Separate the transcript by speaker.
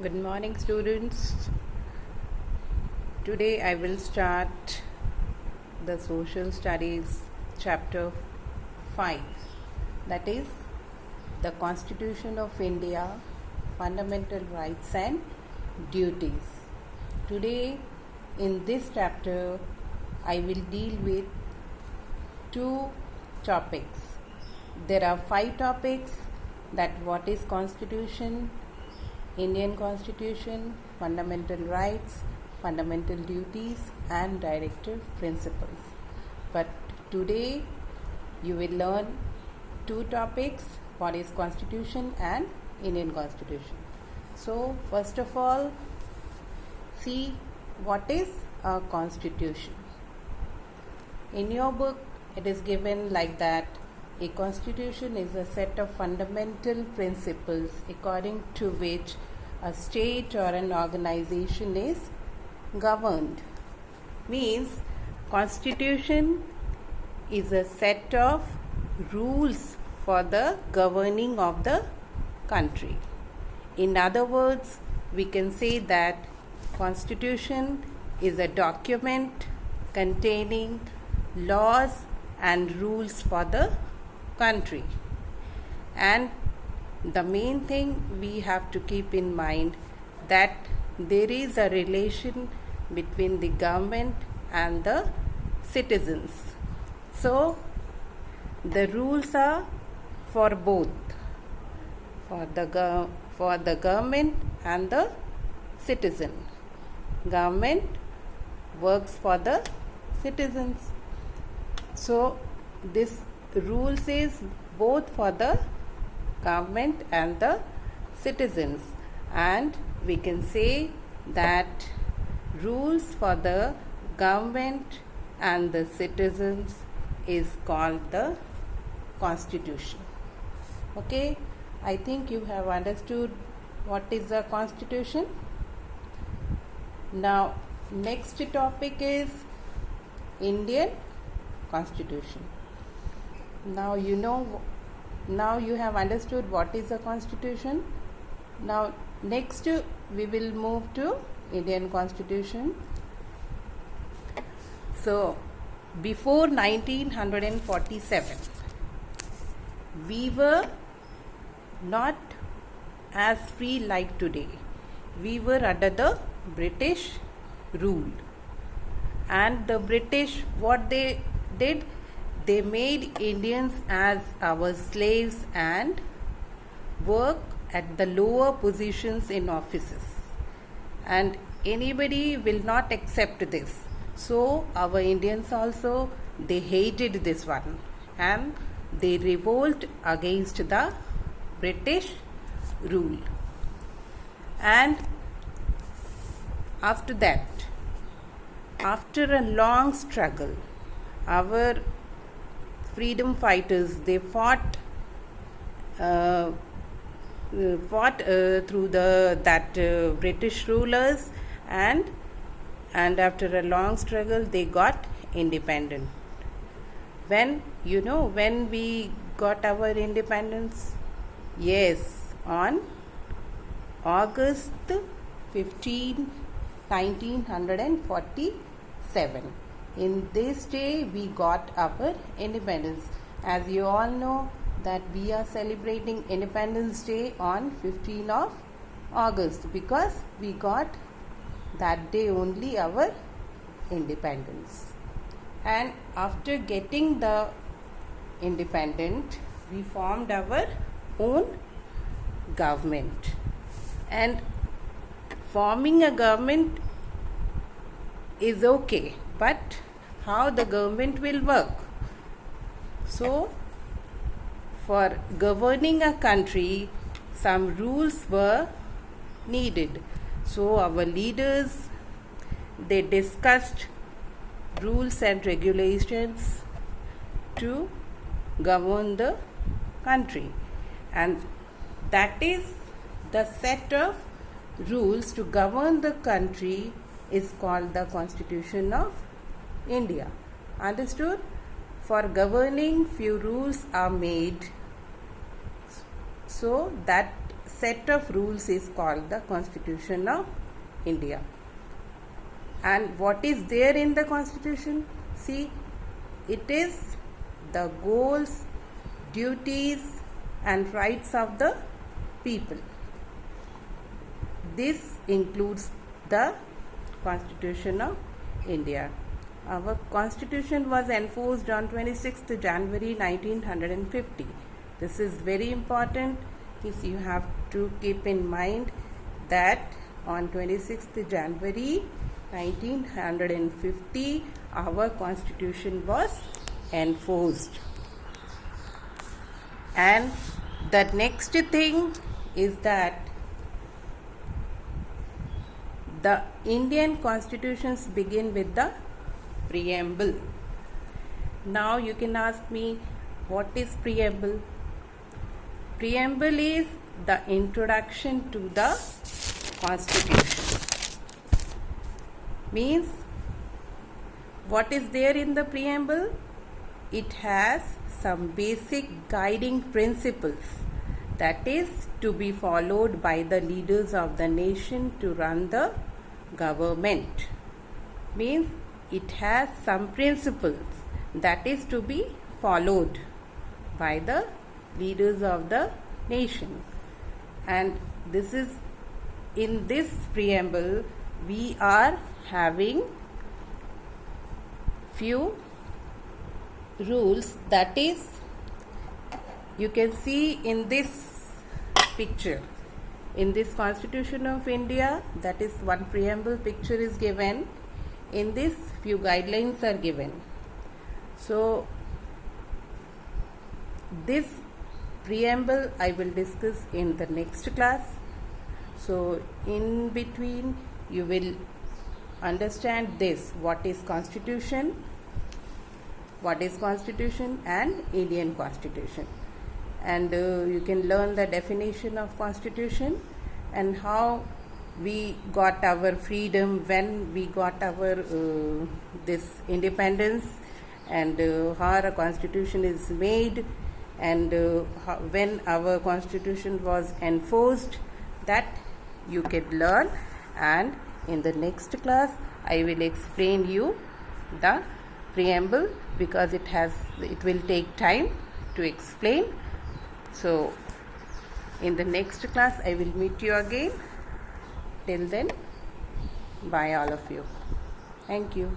Speaker 1: Good morning, students. Today I will start the Social Studies chapter 5, that is the Constitution of India, Fundamental Rights and Duties. Today in this chapter I will deal with two topics. There are 5 topics, that what is Constitution, Indian Constitution, fundamental rights, fundamental duties and directive principles. But today you will learn 2 topics, what is Constitution and Indian Constitution. So first of all, see what is a constitution. In your book it is given like that: a constitution is a set of fundamental principles according to which a state or an organization is governed. Means constitution is a set of rules for the governing of the country. In other words, we can say that constitution is a document containing laws and rules for the country. And the main thing we have to keep in mind that there is a relation between the government and the citizens. So the rules are for both, for the government and the citizen. Government works for the citizens. So this rules is both for the government and the citizens, and we can say that rules for the government and the citizens is called the constitution. Okay, I think you have understood what is a constitution. Now next topic is Indian Constitution. Now you have understood what is a constitution. Now next we will move to Indian Constitution. So before 1947 we were not as free like today. We were under the British rule, and the British, what they did, they made Indians as our slaves and work at the lower positions in offices, and anybody will not accept this. So our Indians also, they hated this one and they revolt against the British rule. And after that, after a long struggle, our freedom fighters, they fought through that British rulers, and after a long struggle they got independent. When we got our independence? Yes, on August 15, 1947. In this day we got our independence. As you all know that we are celebrating Independence Day on 15th of August because we got that day only our independence. And after getting the independent, we formed our own government. And forming a government is okay, but how the government will work? So for governing a country, some rules were needed. So our leaders, they discussed rules and regulations to govern the country, and that is the set of rules to govern the country is called the Constitution of India. Understood? For governing, few rules are made. So that set of rules is called the Constitution of India. And what is there in the Constitution? See, it is the goals, duties and rights of the people. This includes the Constitution of India. Our Constitution was enforced on 26th January 1950. This is very important. Yes, you have to keep in mind that on 26th January 1950 our Constitution was enforced. And the next thing is that the Indian constitutions begin with the preamble. Now you can ask me, what is preamble? Preamble is the introduction to the Constitution. Means, what is there in the preamble? It has some basic guiding principles that is to be followed by the leaders of the nation to run the government. Means, it has some principles that is to be followed by the leaders of the nation. And this is, in this preamble we are having few rules, that is, you can see in this picture, in this Constitution of India, that is one preamble picture is given. In this few guidelines are given. So this preamble I will discuss in the next class. So in between you will understand this, what is Constitution and Indian Constitution, and you can learn the definition of Constitution and how we got our freedom, when we got our this independence, and how our Constitution is made, and when our Constitution was enforced. That you can learn, and in the next class I will explain you the preamble, because it will take time to explain. So in the next class I will meet you again. Till then, bye all of you. Thank you.